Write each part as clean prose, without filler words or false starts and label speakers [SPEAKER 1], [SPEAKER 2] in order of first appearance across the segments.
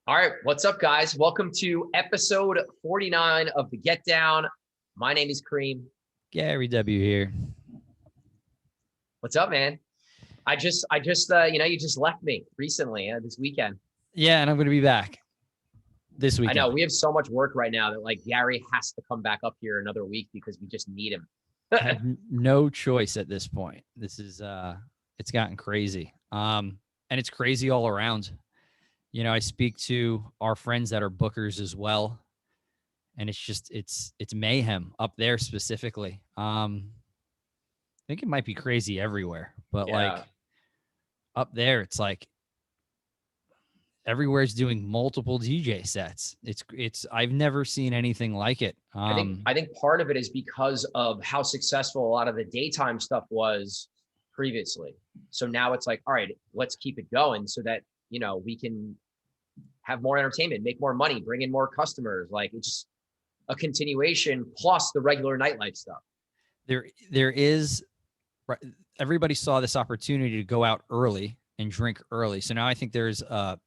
[SPEAKER 1] All right, what's up, guys? Welcome to episode 49 of the Get Down. My name is Kareem.
[SPEAKER 2] Gary W. here.
[SPEAKER 1] What's up, man? You just left me recently this weekend.
[SPEAKER 2] Yeah, and I'm going to be back this
[SPEAKER 1] I
[SPEAKER 2] weekend.
[SPEAKER 1] know we have so much work right now that like Gary has to come back up here another week because we just need him.
[SPEAKER 2] I have no choice at this point. This is it's gotten crazy. And it's crazy all around. You know, I speak to our friends that are bookers as well, and it's mayhem up there specifically. I think it might be crazy everywhere, but like up there, it's like everywhere's doing multiple DJ sets. It's I've never seen anything like it.
[SPEAKER 1] I think part of it is because of how successful a lot of the daytime stuff was previously. So now it's like, all right, let's keep it going so that, you know, we can have more entertainment, make more money, bring in more customers. Like it's just a continuation plus the regular nightlife stuff.
[SPEAKER 2] There is, everybody saw this opportunity to go out early and drink early. So now I think there's a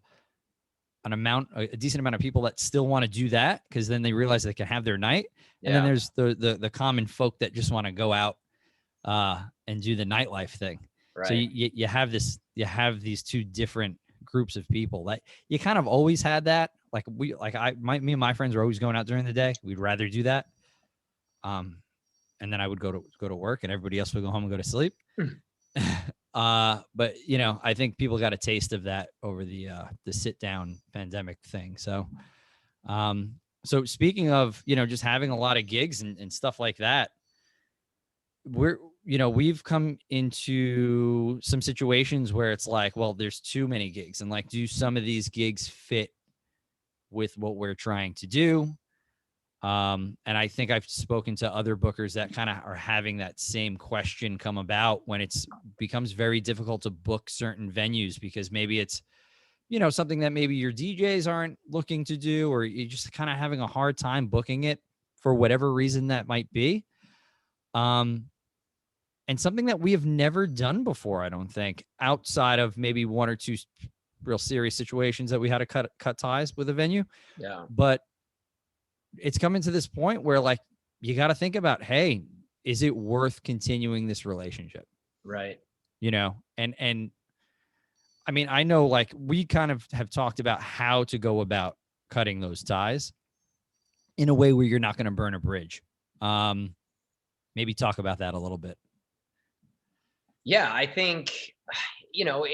[SPEAKER 2] decent amount of people that still want to do that because then they realize they can have their night. And then there's the common folk that just want to go out and do the nightlife thing. Right. So you have these two different groups of people that you kind of always had that. Like me and my friends were always going out during the day. We'd rather do that. And then I would go to work and everybody else would go home and go to sleep. But you know, I think people got a taste of that over the sit down pandemic thing. So, so speaking of, you know, just having a lot of gigs and stuff like that, we've come into some situations where it's like, well, there's too many gigs and like, do some of these gigs fit with what we're trying to do? And I think I've spoken to other bookers that kind of are having that same question come about when it's becomes very difficult to book certain venues because maybe it's, you know, something that maybe your DJs aren't looking to do, or you're just kind of having a hard time booking it for whatever reason that might be. And something that we have never done before, I don't think, outside of maybe one or two real serious situations that we had to cut ties with a venue.
[SPEAKER 1] Yeah.
[SPEAKER 2] But it's coming to this point where like, you got to think about, hey, is it worth continuing this relationship?
[SPEAKER 1] Right.
[SPEAKER 2] You know, and I mean, I know like we kind of have talked about how to go about cutting those ties in a way where you're not going to burn a bridge. Maybe talk about that a little bit.
[SPEAKER 1] Yeah, I think, you know,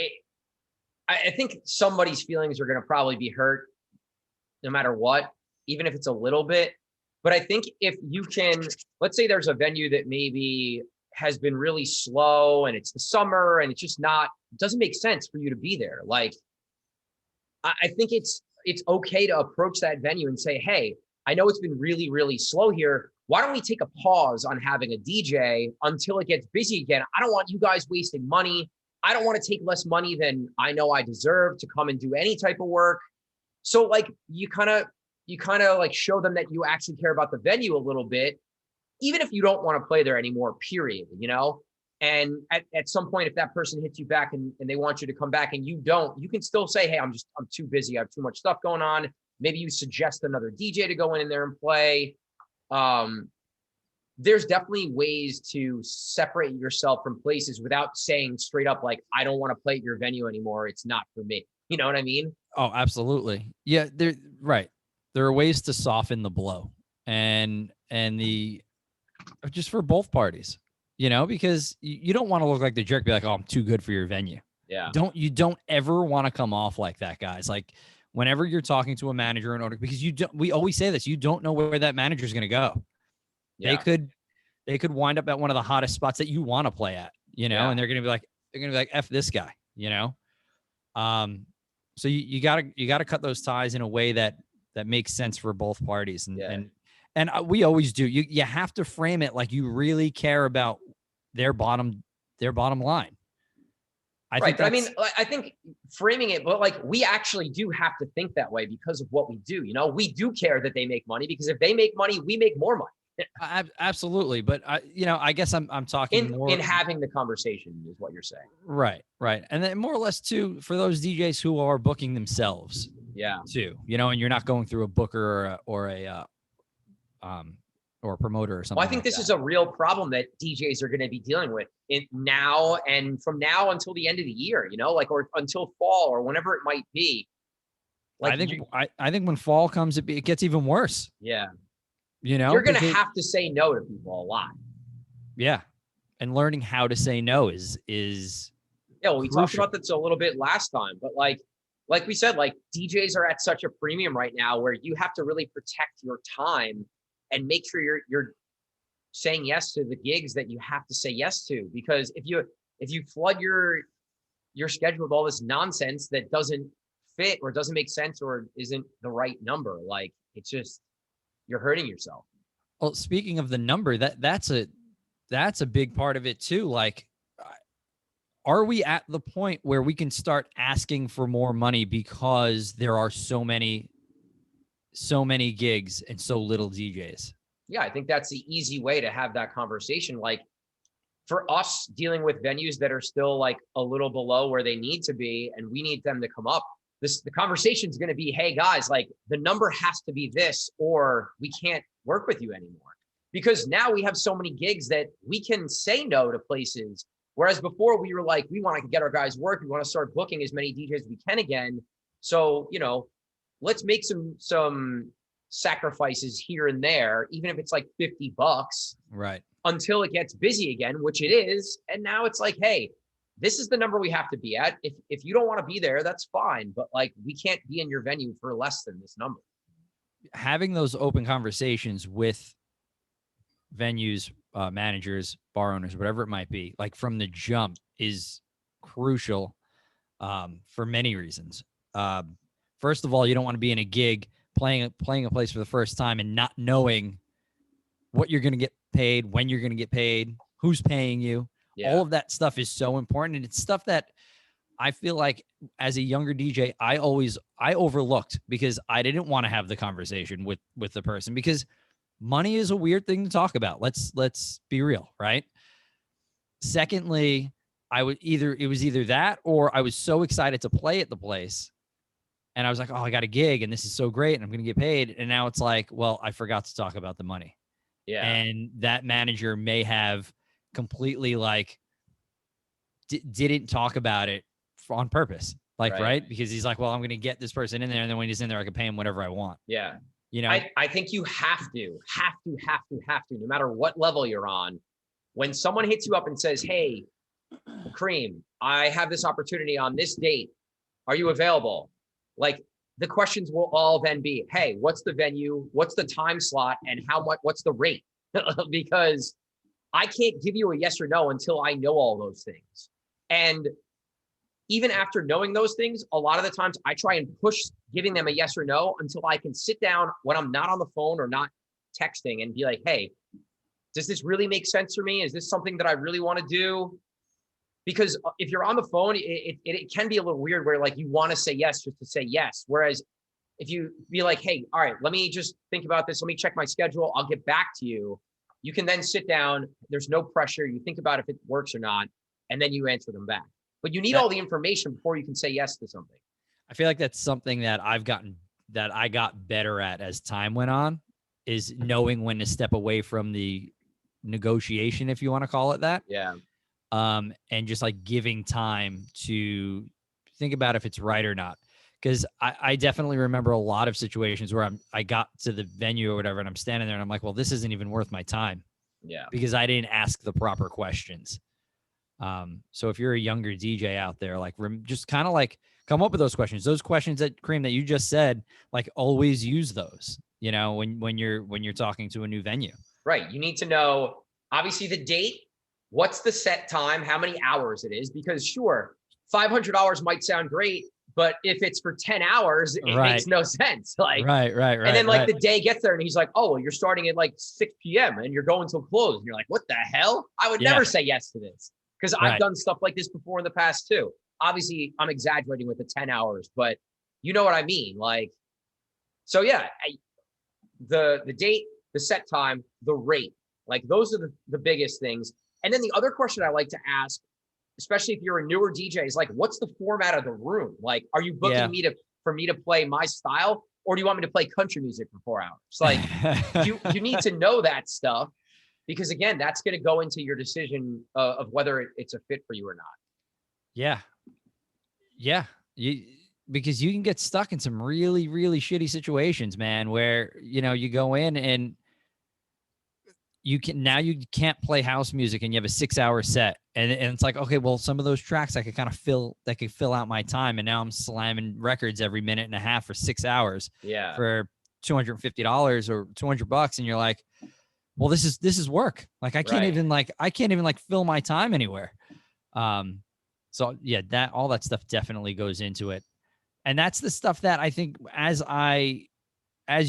[SPEAKER 1] I think somebody's feelings are going to probably be hurt no matter what, even if it's a little bit. But I think if you can, let's say there's a venue that maybe has been really slow and it's the summer and it's just doesn't make sense for you to be there. Like, I think it's okay to approach that venue and say, hey, I know it's been really, really slow here. Why don't we take a pause on having a DJ until it gets busy again? I don't want you guys wasting money. I don't want to take less money than I know I deserve to come and do any type of work. So like you kind of like show them that you actually care about the venue a little bit, even if you don't want to play there anymore, period, you know? And at some point, if that person hits you back and they want you to come back and you don't, you can still say, hey, I'm too busy. I have too much stuff going on. Maybe you suggest another DJ to go in there and play. There's definitely ways to separate yourself from places without saying straight up, like, I don't want to play at your venue anymore. It's not for me. You know what I mean?
[SPEAKER 2] Oh, absolutely. Yeah, right. There are ways to soften the blow and just for both parties, you know, because you don't want to look like the jerk, be like, oh, I'm too good for your venue.
[SPEAKER 1] Yeah.
[SPEAKER 2] You don't ever want to come off like that, guys. Like whenever you're talking to a manager in order, because we always say this, you don't know where that manager is going to go. Yeah. They could wind up at one of the hottest spots that you want to play at, you know, and they're going to be like, F this guy, you know? So you gotta cut those ties in a way that makes sense for both parties. And we always do. You have to frame it like you really care about their bottom line.
[SPEAKER 1] I think framing it, but like we actually do have to think that way because of what we do. You know, we do care that they make money because if they make money, we make more money.
[SPEAKER 2] Absolutely. But I guess I'm talking more
[SPEAKER 1] in having the conversation is what you're saying.
[SPEAKER 2] Right. And then more or less too, for those DJs who are booking themselves,
[SPEAKER 1] Yeah.
[SPEAKER 2] too, you know, and you're not going through a booker or a promoter or
[SPEAKER 1] Well, I
[SPEAKER 2] something
[SPEAKER 1] think
[SPEAKER 2] like
[SPEAKER 1] this is
[SPEAKER 2] that.
[SPEAKER 1] a real problem that DJs are going to be dealing with now and from now until the end of the year, like, or until fall or whenever it might be. Like
[SPEAKER 2] I think when fall comes, it gets even worse,
[SPEAKER 1] yeah,
[SPEAKER 2] you know,
[SPEAKER 1] you're going to
[SPEAKER 2] because
[SPEAKER 1] have to say no to people a lot.
[SPEAKER 2] yeah, and learning how to say no is
[SPEAKER 1] Yeah, well, we talked
[SPEAKER 2] crucial.
[SPEAKER 1] about this a little bit last time, but like we said, like DJs are at such a premium right now where you have to really protect your time and make sure you're saying yes to the gigs that you have to say yes to. Because if you flood your schedule with all this nonsense that doesn't fit or doesn't make sense or isn't the right number, like it's just you're hurting yourself.
[SPEAKER 2] Well, speaking of the number, that's a big part of it too. Like, are we at the point where we can start asking for more money because there are so many gigs and so little DJs?
[SPEAKER 1] Yeah, I think that's the easy way to have that conversation. Like for us dealing with venues that are still like a little below where they need to be and we need them to come up, the conversation is going to be, hey guys, like the number has to be this or we can't work with you anymore. Because now we have so many gigs that we can say no to places. Whereas before we were like, we want to get our guys work. We want to start booking as many DJs as we can again. So, let's make some sacrifices here and there, even if it's like $50,
[SPEAKER 2] Right.
[SPEAKER 1] until it gets busy again, which it is. And now it's like, hey, this is the number we have to be at. If you don't want to be there, that's fine. But like, we can't be in your venue for less than this number.
[SPEAKER 2] Having those open conversations with venues, managers, bar owners, whatever it might be, like from the jump is crucial for many reasons. First of all, you don't want to be in a gig playing a place for the first time and not knowing what you're going to get paid, when you're going to get paid, who's paying you.
[SPEAKER 1] Yeah.
[SPEAKER 2] All of that stuff is so important. And it's stuff that I feel like as a younger DJ, I overlooked because I didn't want to have the conversation with the person, because money is a weird thing to talk about. Let's be real, right? Secondly, it was either that or I was so excited to play at the place and I was like, oh, I got a gig and this is so great and I'm going to get paid. And now it's like, well, I forgot to talk about the money.
[SPEAKER 1] Yeah.
[SPEAKER 2] And that manager may have completely like didn't talk about it on purpose. Like, right? Because he's like, well, I'm going to get this person in there. And then when he's in there, I can pay him whatever I want.
[SPEAKER 1] Yeah.
[SPEAKER 2] You know,
[SPEAKER 1] I think you have to, no matter what level you're on, when someone hits you up and says, hey, Cream, I have this opportunity on this date. Are you available? Like the questions will all then be, hey, what's the venue? What's the time slot? And how much, what's the rate? Because I can't give you a yes or no until I know all those things. And even after knowing those things, a lot of the times I try and push giving them a yes or no until I can sit down when I'm not on the phone or not texting and be like, hey, does this really make sense for me? Is this something that I really want to do? Because if you're on the phone, it can be a little weird where like you want to say yes just to say yes. Whereas if you be like, hey, all right, let me just think about this. Let me check my schedule. I'll get back to you. You can then sit down. There's no pressure. You think about if it works or not, and then you answer them back. But you need all the information before you can say yes to something.
[SPEAKER 2] I feel like that's something that I got better at as time went on, is knowing when to step away from the negotiation, if you want to call it that.
[SPEAKER 1] Yeah.
[SPEAKER 2] And just like giving time to think about if it's right or not. Because I definitely remember a lot of situations where I got to the venue or whatever, and I'm standing there and I'm like, well, this isn't even worth my time.
[SPEAKER 1] Yeah.
[SPEAKER 2] Because I didn't ask the proper questions. So if you're a younger DJ out there, like just kind of like come up with those questions that Cream that you just said, like always use those, you know, when you're talking to a new venue.
[SPEAKER 1] Right. You need to know obviously the date, what's the set time, how many hours it is, because sure, $500 might sound great, but if it's for 10 hours, it makes no sense. Like,
[SPEAKER 2] right.
[SPEAKER 1] And then like the day gets there and he's like, oh, well, you're starting at like 6 p.m. and you're going till close. And you're like, what the hell? I would never say yes to this. Because I've done stuff like this before in the past too. Obviously, I'm exaggerating with the 10 hours, but you know what I mean? Like, so yeah, the date, the set time, the rate, like those are the biggest things. And then the other question I like to ask, especially if you're a newer DJ, is like, what's the format of the room? Like, are you booking me for me to play my style, or do you want me to play country music for 4 hours? Like you need to know that stuff, because again, that's going to go into your decision of whether it's a fit for you or not.
[SPEAKER 2] Yeah. Yeah. Because you can get stuck in some really, really shitty situations, man, where, you go in and you can't play house music and you have a 6-hour set. And it's like, okay, well, some of those tracks I could kind of fill out my time. And now I'm slamming records every minute and a half for 6 hours
[SPEAKER 1] Yeah.
[SPEAKER 2] for $250 or $200. And you're like, well, this is work. Like I can't even fill my time anywhere. So yeah, all that stuff definitely goes into it. And that's the stuff that I think as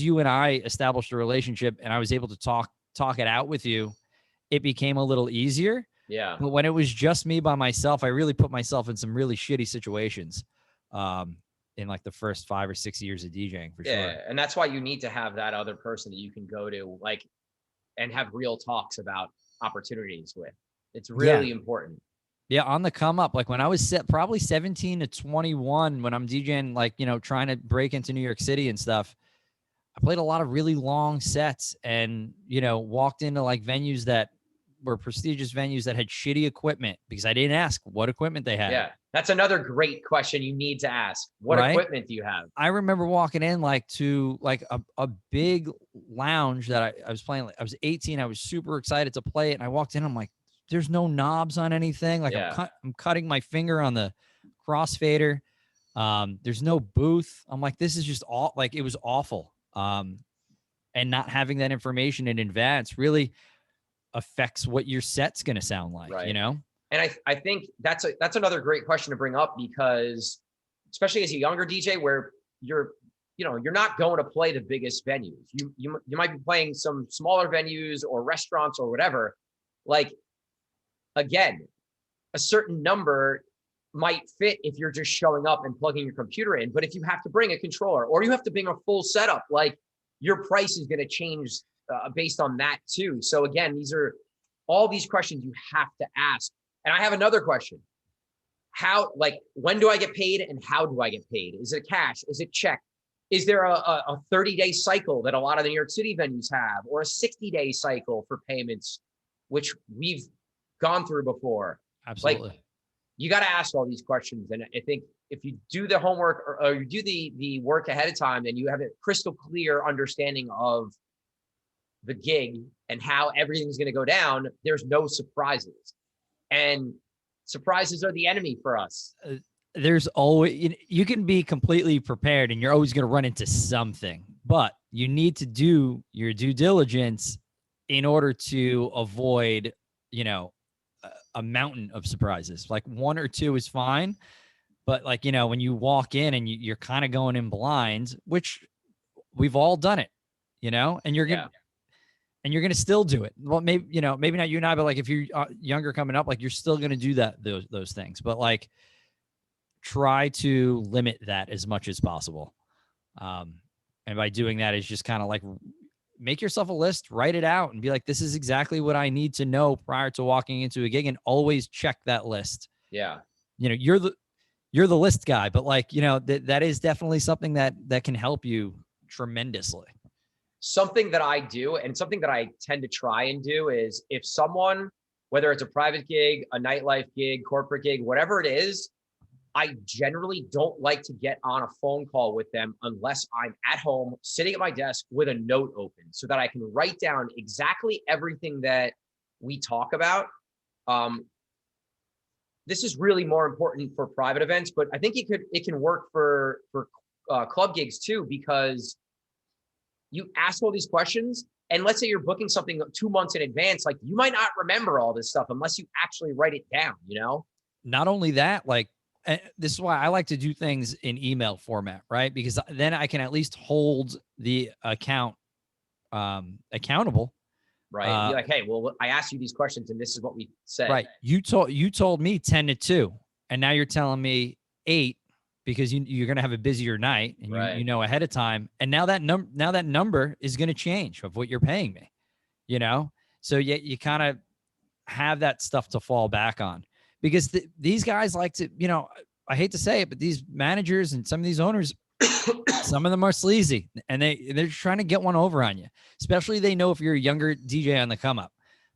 [SPEAKER 2] you and I established a relationship and I was able to talk it out with you, it became a little easier.
[SPEAKER 1] Yeah.
[SPEAKER 2] But when it was just me by myself, I really put myself in some really shitty situations in like the first 5 or 6 years of DJing for sure.
[SPEAKER 1] Yeah. And that's why you need to have that other person that you can go to, like, and have real talks about opportunities with. It's really important.
[SPEAKER 2] Yeah, on the come up. Like when I was probably 17 to 21, when I'm DJing, like, trying to break into New York City and stuff, I played a lot of really long sets and, walked into like venues that were prestigious venues that had shitty equipment because I didn't ask what equipment they had.
[SPEAKER 1] Yeah. That's another great question you need to ask. What equipment do you have?
[SPEAKER 2] I remember walking in to a big lounge that I was playing. I was 18. I was super excited to play it. And I walked in, I'm like, there's no knobs on anything. Like I'm cutting my finger on the crossfader. There's no booth. I'm like, this is just it was awful. And not having that information in advance really affects what your set's going to sound like,
[SPEAKER 1] right. And I think that's another great question to bring up, because especially as a younger DJ where you're not going to play the biggest venues. You might be playing some smaller venues or restaurants or whatever. Like, again, a certain number might fit if you're just showing up and plugging your computer in. But if you have to bring a controller or you have to bring a full setup, like your price is going to change based on that too. So again, these are all these questions you have to ask. And I have another question. When do I get paid and how do I get paid? Is it cash? Is it check? Is there a 30-day cycle that a lot of the New York City venues have, or a 60-day cycle for payments, which we've gone through before?
[SPEAKER 2] Absolutely.
[SPEAKER 1] Like, you got to ask all these questions. And I think if you do the homework or you do the work ahead of time, then you have a crystal clear understanding of the gig and how everything's going to go down. There's no surprises, and surprises are the enemy for us.
[SPEAKER 2] There's always, you can be completely prepared and you're always going to run into something, but you need to do your due diligence in order to avoid, a mountain of surprises. Like 1 or 2 is fine. But when you walk in and you're kind of going in blind, which we've all done it, and you're going to, and you're going to still do it. Well, maybe not you and I, but like if you're younger coming up, like you're still going to do those things, but like try to limit that as much as possible. And by doing that is just kind of like make yourself a list, write it out and be like, this is exactly what I need to know prior to walking into a gig, and always check that list.
[SPEAKER 1] Yeah.
[SPEAKER 2] You're the list guy, but that is definitely something that can help you tremendously.
[SPEAKER 1] Something that I do and something that I tend to try and do is, if someone, whether it's a private gig, a nightlife gig, corporate gig, whatever it is, I generally don't like to get on a phone call with them unless I'm at home sitting at my desk with a note open so that I can write down exactly everything that we talk about. This is really more important for private events, but I think it can work for club gigs too, because you ask all these questions, and let's say you're booking something 2 months in advance, like you might not remember all this stuff unless you actually write it down, Not
[SPEAKER 2] only that, like, this is why I like to do things in email format, right? Because then I can at least hold the account accountable.
[SPEAKER 1] Right. Be like, hey, well, I asked you these questions and this is what we said.
[SPEAKER 2] Right. You told me 10 to 2, and now you're telling me 8 because you're going to have a busier night, and
[SPEAKER 1] right.
[SPEAKER 2] you know ahead of time. And now that number is going to change of what you're paying me, So you kind of have that stuff to fall back on, because these guys like to, I hate to say it, but these managers and some of these owners Some of them are sleazy, and they're trying to get one over on you. Especially they know if you're a younger DJ on the come up.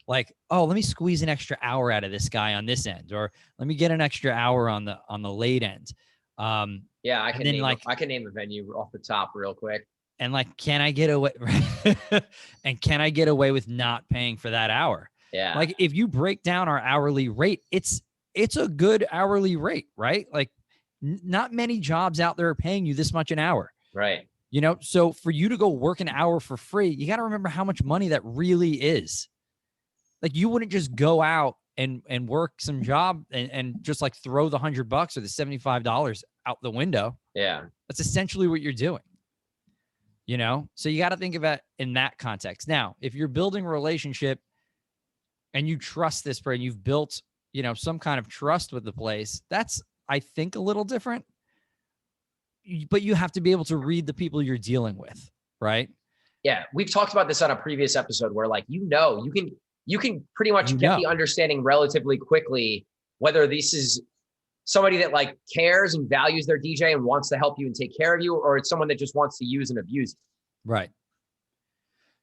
[SPEAKER 2] Like, oh, let me squeeze an extra hour out of this guy on this end, or let me get an extra hour on the late end.
[SPEAKER 1] Yeah,
[SPEAKER 2] And then like
[SPEAKER 1] I can name a venue off the top real quick.
[SPEAKER 2] and like, can I get away? And can I get away with not paying for that hour?
[SPEAKER 1] Yeah.
[SPEAKER 2] Like, if you break down our hourly rate, it's a good hourly rate, right? Like, not many jobs out there are paying you this much an hour.
[SPEAKER 1] Right.
[SPEAKER 2] You know, so for you to go work an hour for free, you got to remember how much money that really is. Like, you wouldn't just go out and work some job and just like throw the $100 or the $75 out the window.
[SPEAKER 1] Yeah.
[SPEAKER 2] That's essentially what you're doing. You know, so you got to think of it in that context. Now, if you're building a relationship and you trust this person, you've built, you know, some kind of trust with the place, that's, I think, a little different. But you have to be able to read the people you're dealing with, right?
[SPEAKER 1] Yeah. We've talked about this on a previous episode where, like, you can pretty much get the understanding relatively quickly whether this is somebody that like cares and values their DJ and wants to help you and take care of you, or it's someone that just wants to use and abuse you.
[SPEAKER 2] Right.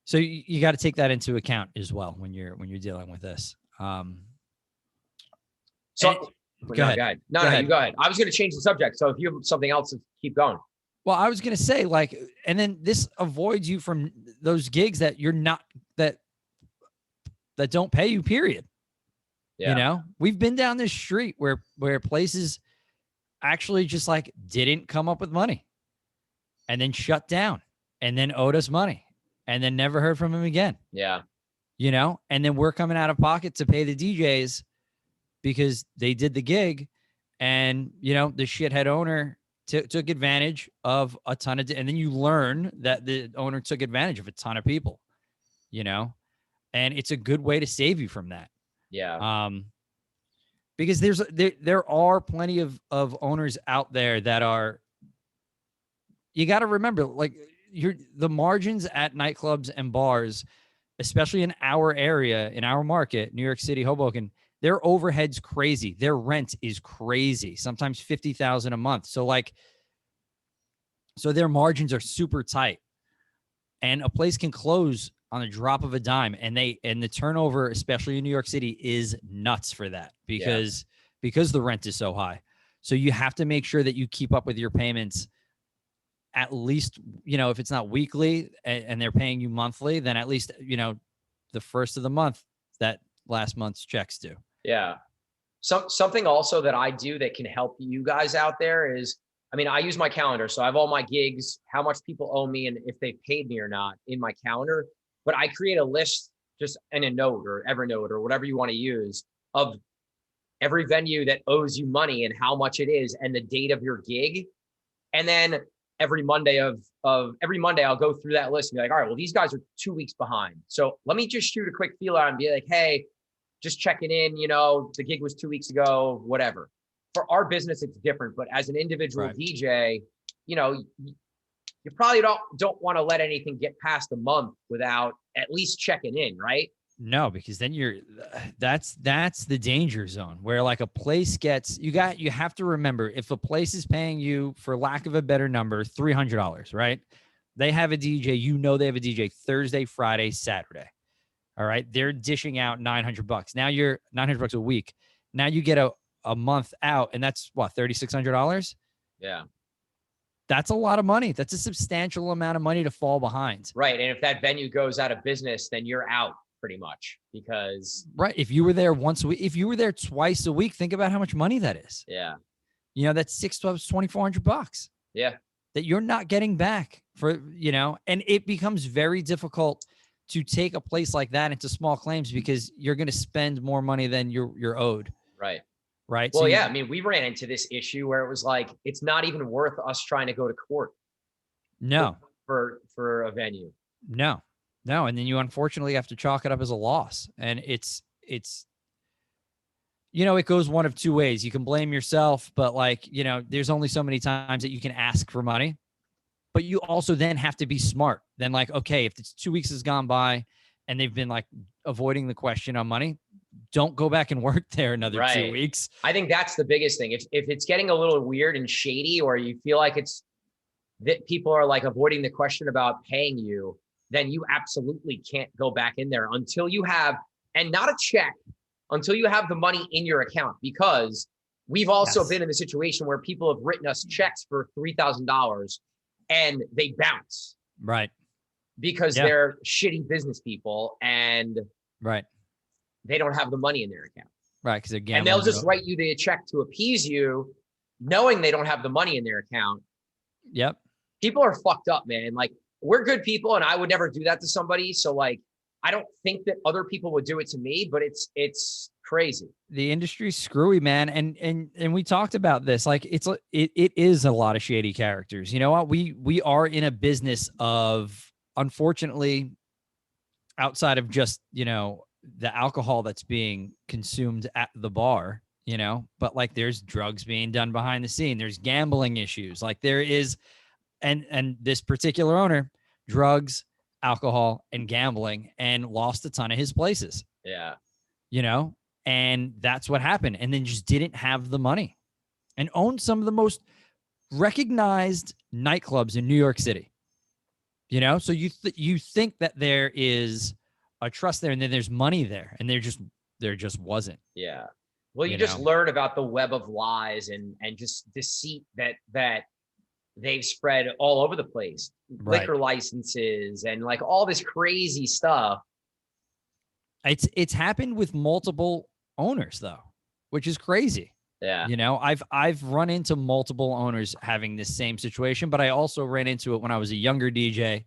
[SPEAKER 2] So you got to take that into account as well when you're dealing with this.
[SPEAKER 1] Go ahead. No, you go ahead. I was going to change the subject. So if you have something else, keep going.
[SPEAKER 2] Well, I was going to say, like, and then this avoids you from those gigs that you're not, that don't pay you, period. Yeah. You know, we've been down this street where places actually just like didn't come up with money and then shut down and then owed us money and then never heard from him again.
[SPEAKER 1] Yeah.
[SPEAKER 2] You know, and then we're coming out of pocket to pay the DJs because they did the gig, and, you know, the shithead owner took advantage of a ton of, and then you learn that the owner took advantage of a ton of people, you know, and it's a good way to save you from that.
[SPEAKER 1] Yeah.
[SPEAKER 2] Because there are plenty of owners out there that are, you got to remember, like, the margins at nightclubs and bars, especially in our area, in our market, New York City, Hoboken, their overhead's crazy. Their rent is crazy. Sometimes $50,000 a month. So like, so their margins are super tight, and a place can close on a drop of a dime, and the turnover, especially in New York City, is nuts for that because the rent is so high. So you have to make sure that you keep up with your payments, at least, you know, if it's not weekly and they're paying you monthly, then at least, you know, the first of the month that last month's checks due.
[SPEAKER 1] Yeah. Something also that I do that can help you guys out there is, I mean, I use my calendar. So I have all my gigs, how much people owe me, and if they paid me or not in my calendar. But I create a list just in a note or Evernote or whatever you want to use of every venue that owes you money and how much it is and the date of your gig. And then every Monday I'll go through that list and be like, all right, well, these guys are 2 weeks behind. So let me just shoot a quick feel out and be like, hey, just checking in, you know, the gig was 2 weeks ago, whatever. For our business, it's different. But as an individual DJ, you know, you probably don't want to let anything get past a month without at least checking in, right?
[SPEAKER 2] No, because then that's the danger zone where, like, a place gets, you have to remember, if a place is paying you, for lack of a better number, $300, right? They have a DJ, you know, they have a DJ Thursday, Friday, Saturday. All right. They're dishing out $900. Now you're $900 a week. Now you get a month out, and that's what, $3,600?
[SPEAKER 1] Yeah.
[SPEAKER 2] That's a lot of money. That's a substantial amount of money to fall behind.
[SPEAKER 1] Right. And if that venue goes out of business, then you're out pretty much, because
[SPEAKER 2] if you were there once a week, if you were there twice a week, think about how much money that is.
[SPEAKER 1] Yeah.
[SPEAKER 2] You know, that's $2,400.
[SPEAKER 1] Yeah.
[SPEAKER 2] That you're not getting back for, you know, and it becomes very difficult to take a place like that into small claims because you're going to spend more money than you're owed.
[SPEAKER 1] Right.
[SPEAKER 2] Right.
[SPEAKER 1] Well, I mean, we ran into this issue where it was like, it's not even worth us trying to go to court.
[SPEAKER 2] No.
[SPEAKER 1] For a venue.
[SPEAKER 2] No. And then you unfortunately have to chalk it up as a loss. And it's, you know, it goes one of two ways. You can blame yourself, but, like, you know, there's only so many times that you can ask for money, but you also then have to be smart. Then, like, okay, if it's 2 weeks has gone by and they've been like avoiding the question on money, don't go back and work there another 2 weeks.
[SPEAKER 1] I think that's the biggest thing. If it's getting a little weird and shady, or you feel like it's that people are like avoiding the question about paying you, then you absolutely can't go back in there until you have, and not a check, until you have the money in your account. Because we've also
[SPEAKER 2] Yes.
[SPEAKER 1] been in the situation where people have written us checks for $3,000 and they bounce
[SPEAKER 2] Right.
[SPEAKER 1] because
[SPEAKER 2] Yeah.
[SPEAKER 1] they're shitty business people and
[SPEAKER 2] Right.
[SPEAKER 1] they don't have the money in their account.
[SPEAKER 2] Right. Because they're
[SPEAKER 1] And they'll
[SPEAKER 2] gambling.
[SPEAKER 1] just write you the check to appease you, knowing they don't have the money in their account.
[SPEAKER 2] Yep.
[SPEAKER 1] People are fucked up, man. Like, we're good people, and I would never do that to somebody. So, like, I don't think that other people would do it to me, but it's crazy.
[SPEAKER 2] The industry's screwy, man. And we talked about this. Like, it is a lot of shady characters. You know what? We are in a business of, unfortunately, outside of just, the alcohol that's being consumed at the bar, but like there's drugs being done behind the scene. There's gambling issues. Like there is, and this particular owner, drugs, alcohol, and gambling, and lost a ton of his places,
[SPEAKER 1] Yeah.
[SPEAKER 2] and that's what happened. And then just didn't have the money and owned some of the most recognized nightclubs in New York City. So you think that there is a trust there, and then there's money there, and there just wasn't.
[SPEAKER 1] Yeah. Well, you just learn about the web of lies and just deceit that they've spread all over the place.
[SPEAKER 2] Right.
[SPEAKER 1] Liquor licenses and like all this crazy stuff.
[SPEAKER 2] It's happened with multiple owners though, which is crazy.
[SPEAKER 1] Yeah.
[SPEAKER 2] I've run into multiple owners having this same situation, but I also ran into it when I was a younger DJ,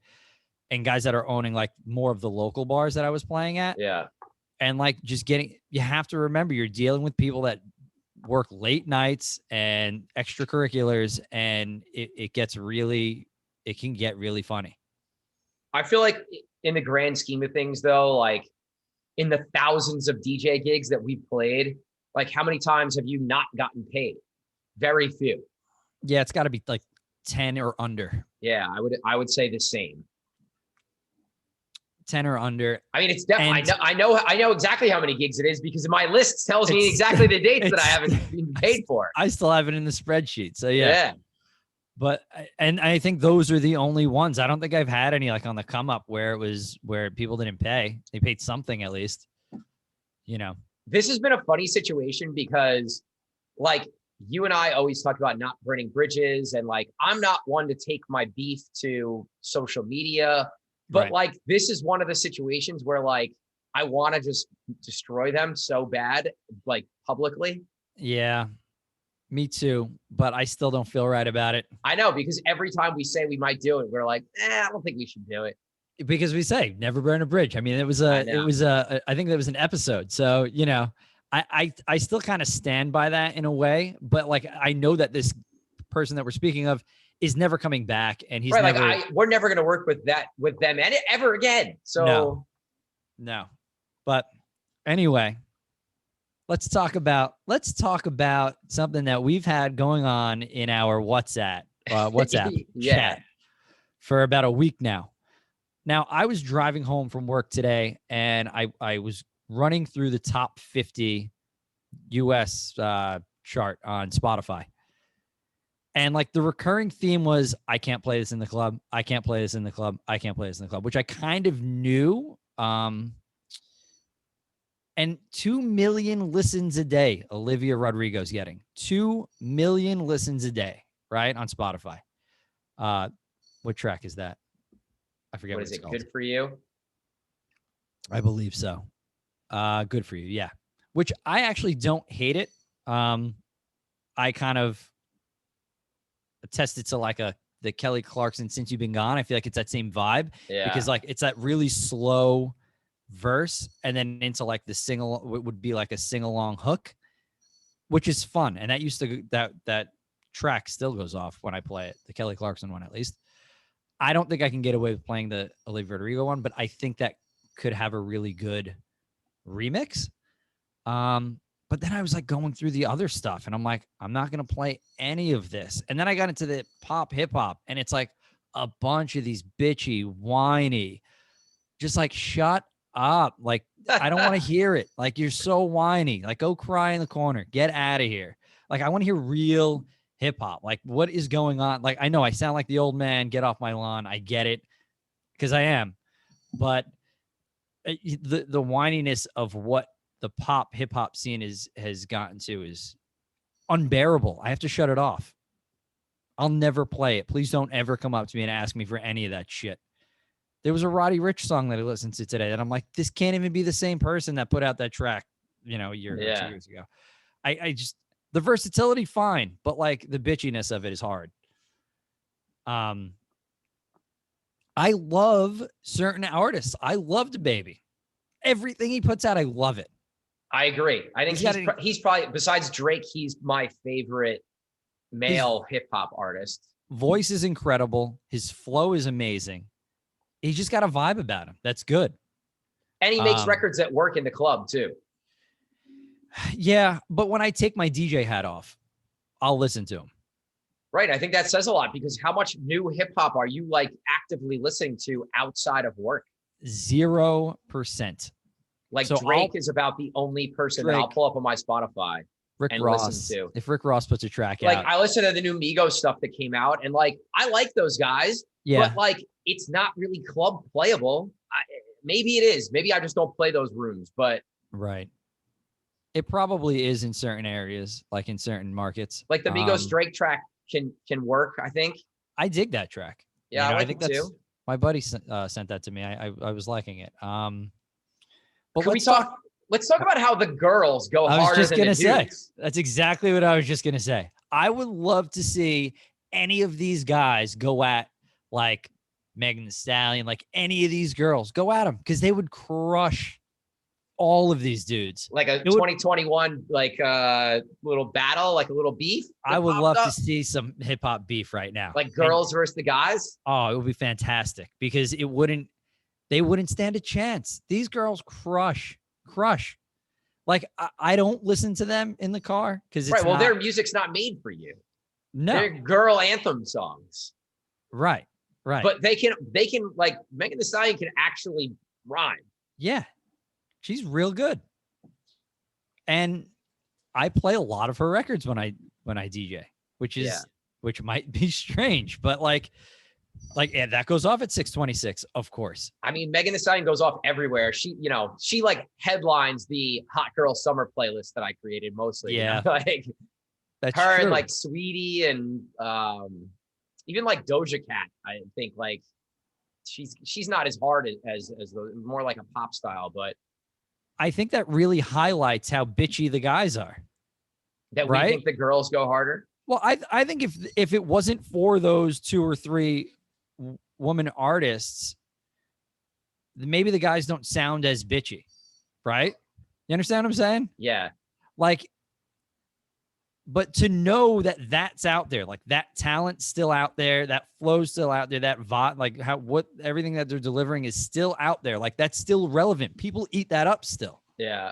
[SPEAKER 2] and guys that are owning like more of the local bars that I was playing at.
[SPEAKER 1] Yeah.
[SPEAKER 2] And like you have to remember, you're dealing with people that work late nights and extracurriculars, and it can get really funny.
[SPEAKER 1] I feel like in the grand scheme of things though, like in the thousands of DJ gigs that we've played, like how many times have you not gotten paid? Very few.
[SPEAKER 2] Yeah, it's got to be like 10 or under.
[SPEAKER 1] Yeah, I would say the same.
[SPEAKER 2] 10 or under.
[SPEAKER 1] I mean, it's definitely, I know exactly how many gigs it is because my list tells me exactly the dates that I haven't been paid for.
[SPEAKER 2] I still have it in the spreadsheet. So yeah. But, and I think those are the only ones. I don't think I've had any like on the come up where people didn't pay. They paid something at least,
[SPEAKER 1] This has been a funny situation because like you and I always talk about not burning bridges, and like, I'm not one to take my beef to social media. But
[SPEAKER 2] right.
[SPEAKER 1] Like, this is one of the situations where like, I want to just destroy them so bad, like publicly.
[SPEAKER 2] Yeah, me too. But I still don't feel right about it.
[SPEAKER 1] I know, because every time we say we might do it, we're like, I don't think we should do it.
[SPEAKER 2] Because we say never burn a bridge. I mean, I think that was an episode. So, I still kind of stand by that in a way, but like, I know that this person that we're speaking of is never coming back, and he's
[SPEAKER 1] right.
[SPEAKER 2] Never,
[SPEAKER 1] like we're never going to work with them and ever again. So
[SPEAKER 2] no. But anyway, let's talk about something that we've had going on in our WhatsApp
[SPEAKER 1] yeah.
[SPEAKER 2] chat for about a week now. Now, I was driving home from work today, and I was running through the top 50 US chart on Spotify. And like the recurring theme was, I can't play this in the club. I can't play this in the club. I can't play this in the club, which I kind of knew. And 2 million listens a day, Olivia Rodrigo's getting 2 million listens a day, right? On Spotify. What track is that? I forget what it's called.
[SPEAKER 1] Good for you?
[SPEAKER 2] I believe so. Good for you. Yeah. Which I actually don't hate it. I kind of attested to like the Kelly Clarkson Since You've Been Gone. I feel like it's that same vibe.
[SPEAKER 1] Yeah.
[SPEAKER 2] Because like it's that really slow verse, and then into like the single would be like a sing-along hook, which is fun. And that used to that track still goes off when I play it, the Kelly Clarkson one at least. I don't think I can get away with playing the Olivia Rodrigo one, but I think that could have a really good remix. But then I was like going through the other stuff, and I'm like, I'm not going to play any of this. And then I got into the pop hip hop, and it's like a bunch of these bitchy, whiny, just like, shut up. Like, I don't want to hear it. Like, you're so whiny. Like, go cry in the corner. Get out of here. Like, I want to hear real hip hop. Like, what is going on? Like, I know I sound like the old man, get off my lawn. I get it, because I am. But the whininess of what the pop hip hop scene has gotten to is unbearable. I have to shut it off. I'll never play it. Please don't ever come up to me and ask me for any of that shit. There was a Roddy Ricch song that I listened to today that I'm like, this can't even be the same person that put out that track, a year or 2 years ago. I just, the versatility, fine, but like the bitchiness of it is hard. I love certain artists. I love DaBaby. Everything he puts out, I love it.
[SPEAKER 1] I agree. I think he's probably, besides Drake, he's my favorite male hip hop artist.
[SPEAKER 2] Voice is incredible. His flow is amazing. He's just got a vibe about him that's good.
[SPEAKER 1] And he makes records that work in the club too.
[SPEAKER 2] Yeah, but when I take my DJ hat off, I'll listen to him.
[SPEAKER 1] Right. I think that says a lot, because how much new hip hop are you like actively listening to outside of work?
[SPEAKER 2] 0%.
[SPEAKER 1] Like, so Drake is about the only person that I'll pull up on my Spotify and listen to.
[SPEAKER 2] If Rick Ross puts a track
[SPEAKER 1] out.
[SPEAKER 2] Like,
[SPEAKER 1] I listen to the new Migos stuff that came out, and like, I like those guys, but like, it's not really club playable. Maybe it is. Maybe I just don't play those rooms, but.
[SPEAKER 2] Right. It probably is in certain areas, like in certain markets.
[SPEAKER 1] Like the Migos Drake track can work, I think.
[SPEAKER 2] I dig that track.
[SPEAKER 1] Yeah, I think that's too.
[SPEAKER 2] My buddy sent that to me. I was liking it.
[SPEAKER 1] But let's talk about how the girls go harder than the dudes.
[SPEAKER 2] That's exactly what I was just gonna say. I would love to see any of these guys go at like Megan Thee Stallion, like any of these girls go at them, because they would crush all of these dudes.
[SPEAKER 1] Like a 2021 like little battle, like a little beef.
[SPEAKER 2] I would love to see some hip hop beef right now.
[SPEAKER 1] Like girls versus the guys.
[SPEAKER 2] Oh, it would be fantastic, because they wouldn't stand a chance. These girls crush. Like, I don't listen to them in the car, because it's
[SPEAKER 1] right. Well, their music's not made for you.
[SPEAKER 2] No,
[SPEAKER 1] they're girl anthem songs.
[SPEAKER 2] Right.
[SPEAKER 1] But they can like Megan Thee Stallion can actually rhyme.
[SPEAKER 2] Yeah, she's real good. And I play a lot of her records when I DJ, which might be strange, but like that goes off at 626, of course. I
[SPEAKER 1] mean, Megan Thee Stallion goes off everywhere. She like headlines the Hot Girl Summer playlist that I created mostly.
[SPEAKER 2] Yeah,
[SPEAKER 1] like
[SPEAKER 2] that's
[SPEAKER 1] her
[SPEAKER 2] true.
[SPEAKER 1] And like Sweetie and even like Doja Cat. I think like she's not as hard as the more like a pop style, but
[SPEAKER 2] I think that really highlights how bitchy the guys are.
[SPEAKER 1] That we think the girls go harder.
[SPEAKER 2] Well, I think if it wasn't for those 2 or 3 woman artists, maybe the guys don't sound as bitchy, right? You understand what I'm saying?
[SPEAKER 1] Yeah.
[SPEAKER 2] Like, but to know that that's out there, like that talent's still out there, that flow's still out there, that vibe, like everything that they're delivering is still out there. Like, that's still relevant. People eat that up still.
[SPEAKER 1] Yeah.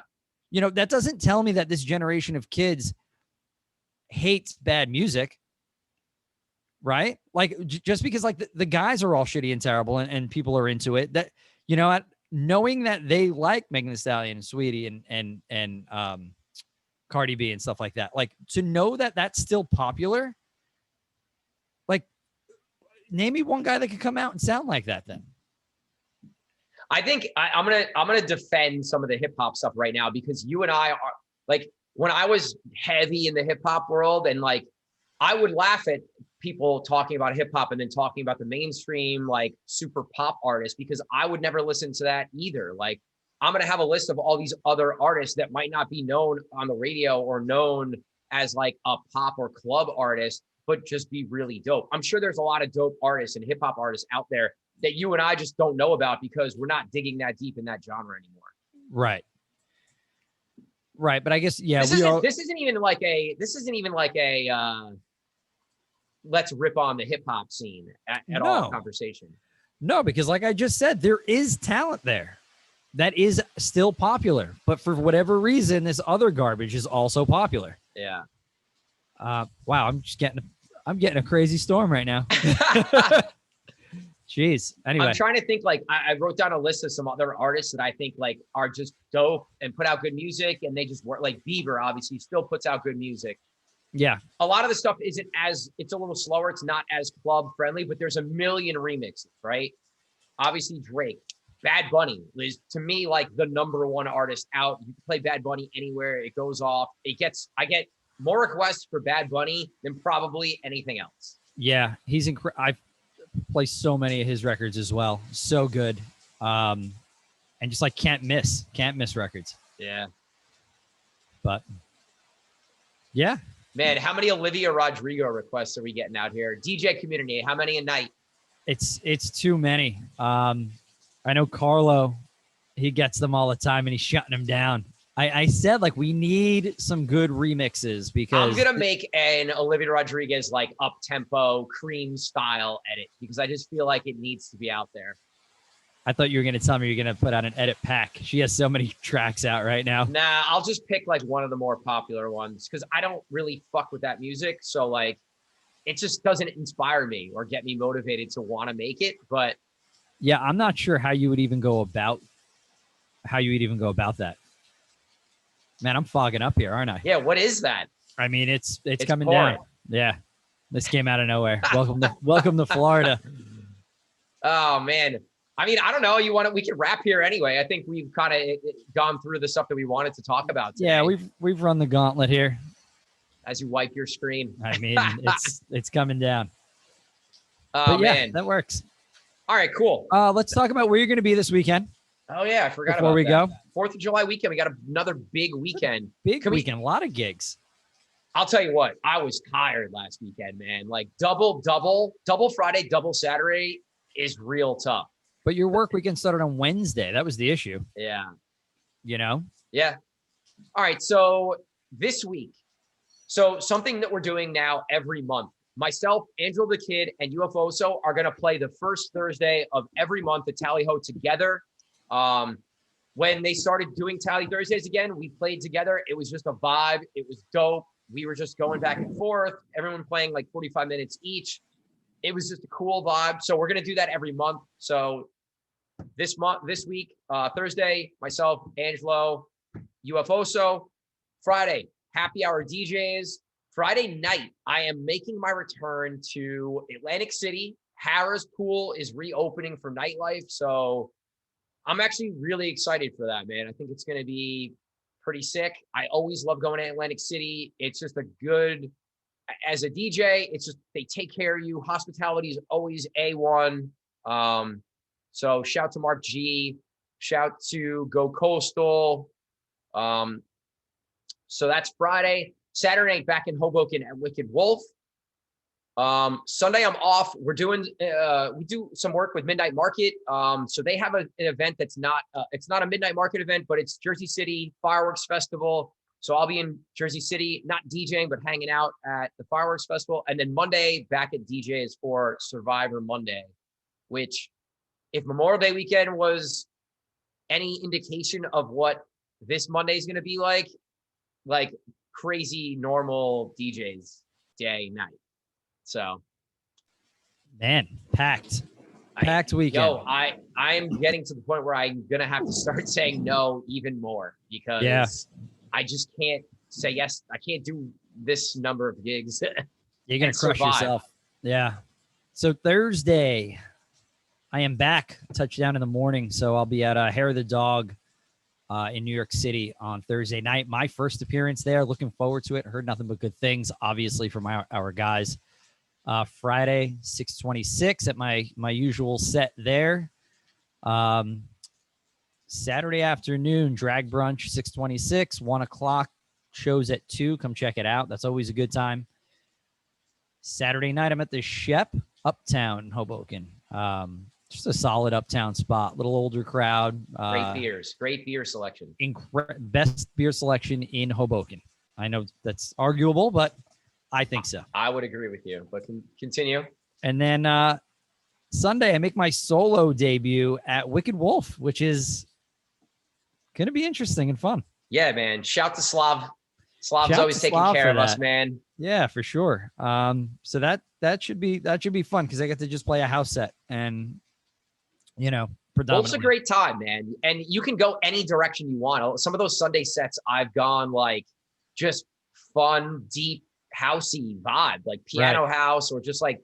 [SPEAKER 2] That doesn't tell me that this generation of kids hates bad music, right? Like, just because like the guys are all shitty and terrible and people are into it, that, knowing that they like Megan Thee Stallion and Sweetie and Cardi B and stuff like that, like, to know that that's still popular, like, name me one guy that could come out and sound like that then.
[SPEAKER 1] I think I'm gonna defend some of the hip hop stuff right now, because you and I are like, when I was heavy in the hip hop world, and like, I would laugh at people talking about hip hop and then talking about the mainstream, like super pop artists, because I would never listen to that either. Like, I'm going to have a list of all these other artists that might not be known on the radio or known as like a pop or club artist, but just be really dope. I'm sure there's a lot of dope artists and hip hop artists out there that you and I just don't know about, because we're not digging that deep in that genre anymore.
[SPEAKER 2] Right. But I guess, yeah,
[SPEAKER 1] this isn't even like a let's rip on the hip hop scene at all conversation.
[SPEAKER 2] No, because like I just said, there is talent there that is still popular, but for whatever reason, this other garbage is also popular.
[SPEAKER 1] Yeah.
[SPEAKER 2] Wow. I'm getting a crazy storm right now. Jeez. Anyway,
[SPEAKER 1] I'm trying to think, like, I wrote down a list of some other artists that I think like are just dope and put out good music, and they just work. Like Bieber obviously still puts out good music.
[SPEAKER 2] Yeah.
[SPEAKER 1] A lot of the stuff isn't as, it's a little slower. It's not as club friendly, but there's a million remixes, right? Obviously Drake, Bad Bunny is to me like the number one artist out. You can play Bad Bunny anywhere. It goes off. I get more requests for Bad Bunny than probably anything else.
[SPEAKER 2] Yeah. He's incredible. I play so many of his records as well. So good. And just like can't miss records.
[SPEAKER 1] Yeah.
[SPEAKER 2] But yeah.
[SPEAKER 1] Man, how many Olivia Rodrigo requests are we getting out here? DJ community, how many a night?
[SPEAKER 2] It's too many. I know Carlo, he gets them all the time and he's shutting them down. I said like we need some good remixes because
[SPEAKER 1] I'm gonna make an Olivia Rodriguez like up tempo cream style edit because I just feel like it needs to be out there.
[SPEAKER 2] I thought you were gonna tell me you're gonna put out an edit pack. She has so many tracks out right now.
[SPEAKER 1] Nah, I'll just pick like one of the more popular ones because I don't really fuck with that music. So like it just doesn't inspire me or get me motivated to want to make it. But
[SPEAKER 2] yeah, I'm not sure how you would even go about that. Man, I'm fogging up here, aren't I?
[SPEAKER 1] Yeah, what is that?
[SPEAKER 2] I mean, it's coming
[SPEAKER 1] pouring.
[SPEAKER 2] down. Yeah. This came out of nowhere. Welcome to Florida.
[SPEAKER 1] Oh man. I mean, I don't know. We can wrap here anyway. I think we've kind of gone through the stuff that we wanted to talk about today.
[SPEAKER 2] Yeah, we've run the gauntlet here.
[SPEAKER 1] As you wipe your screen.
[SPEAKER 2] I mean, it's coming down.
[SPEAKER 1] Oh
[SPEAKER 2] but yeah,
[SPEAKER 1] man.
[SPEAKER 2] That works.
[SPEAKER 1] All right, cool.
[SPEAKER 2] Let's talk about where you're going to be this weekend.
[SPEAKER 1] Oh yeah, I forgot
[SPEAKER 2] before
[SPEAKER 1] about
[SPEAKER 2] we
[SPEAKER 1] that.
[SPEAKER 2] go.
[SPEAKER 1] 4th of July weekend. We got another big weekend.
[SPEAKER 2] Big weekend. A lot of gigs.
[SPEAKER 1] I'll tell you what, I was tired last weekend, man. Like double Friday, double Saturday is real tough.
[SPEAKER 2] But your work weekend started on Wednesday. That was the issue.
[SPEAKER 1] Yeah.
[SPEAKER 2] You know?
[SPEAKER 1] Yeah. All right. So this week, something that we're doing now every month, myself, Angelo the Kid, and UFOso are going to play the first Thursday of every month at Tally Ho together. When they started doing Tally Thursdays again, we played together. It was just a vibe. It was dope. We were just going back and forth, everyone playing like 45 minutes each. It was just a cool vibe. So we're going to do that every month. So this week, Thursday, myself, Angelo, UFOso. Friday, happy hour DJs. Friday night, I am making my return to Atlantic City. Harrah's Pool is reopening for nightlife. So I'm actually really excited for that, man. I think it's going to be pretty sick. I always love going to Atlantic City. It's just as a DJ, it's just, they take care of you. Hospitality is always A1. So shout to Mark G, shout to Go Coastal. So that's Friday. Saturday night back in Hoboken at Wicked Wolf. Sunday I'm off. We do some work with Midnight Market. So they have an event that's not, it's not a Midnight Market event, but it's Jersey City Fireworks Festival. So I'll be in Jersey City, not DJing, but hanging out at the Fireworks Festival. And then Monday back at DJs for Survivor Monday, which if Memorial Day weekend was any indication of what this Monday is going to be like crazy normal DJs day, night. So,
[SPEAKER 2] man, packed weekend.
[SPEAKER 1] Yo, I'm getting to the point where I'm gonna have to start saying no even more because I just can't say yes. I can't do this number of gigs.
[SPEAKER 2] You're gonna crush yourself. Yeah. So Thursday, I am back. Touchdown in the morning, so I'll be at Hair of the Dog in New York City on Thursday night. My first appearance there. Looking forward to it. Heard nothing but good things, obviously, from our guys. Friday, 6:26 at my usual set there. Saturday afternoon, drag brunch, 6:26, 1 o'clock, shows at 2. Come check it out. That's always a good time. Saturday night, I'm at the Shep Uptown in Hoboken. Just a solid uptown spot, little older crowd.
[SPEAKER 1] Great beer selection.
[SPEAKER 2] Best beer selection in Hoboken. I know that's arguable, but I think so.
[SPEAKER 1] I would agree with you, but continue.
[SPEAKER 2] And then Sunday, I make my solo debut at Wicked Wolf, which is going to be interesting and fun.
[SPEAKER 1] Yeah, man. Shout to Slav. Slav's always taking care of us, man.
[SPEAKER 2] Yeah, for sure. So that should be fun because I get to just play a house set and, predominantly.
[SPEAKER 1] Wolf's a great time, man. And you can go any direction you want. Some of those Sunday sets I've gone like just fun, deep, housey vibe, like
[SPEAKER 2] Right.
[SPEAKER 1] piano house or just like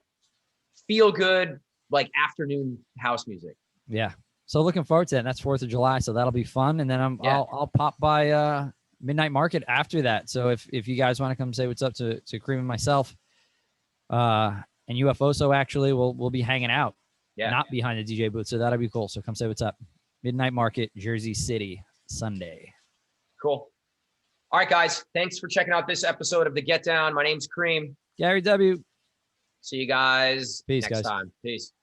[SPEAKER 1] feel good, like afternoon house music.
[SPEAKER 2] Yeah. So looking forward to that. And that's 4th of July. So that'll be fun. And then
[SPEAKER 1] Yeah.
[SPEAKER 2] I'll pop by Midnight Market after that. So if you guys want to come say what's up to Cream and myself, and UFOso, actually, we'll be hanging out,
[SPEAKER 1] Yeah.
[SPEAKER 2] not behind the DJ booth. So that'll be cool. So come say what's up. Midnight Market, Jersey City, Sunday.
[SPEAKER 1] Cool. All right, guys. Thanks for checking out this episode of The Get Down. My name's Cream.
[SPEAKER 2] Gary W.
[SPEAKER 1] See you guys
[SPEAKER 2] Peace,
[SPEAKER 1] next
[SPEAKER 2] guys.
[SPEAKER 1] time. Peace.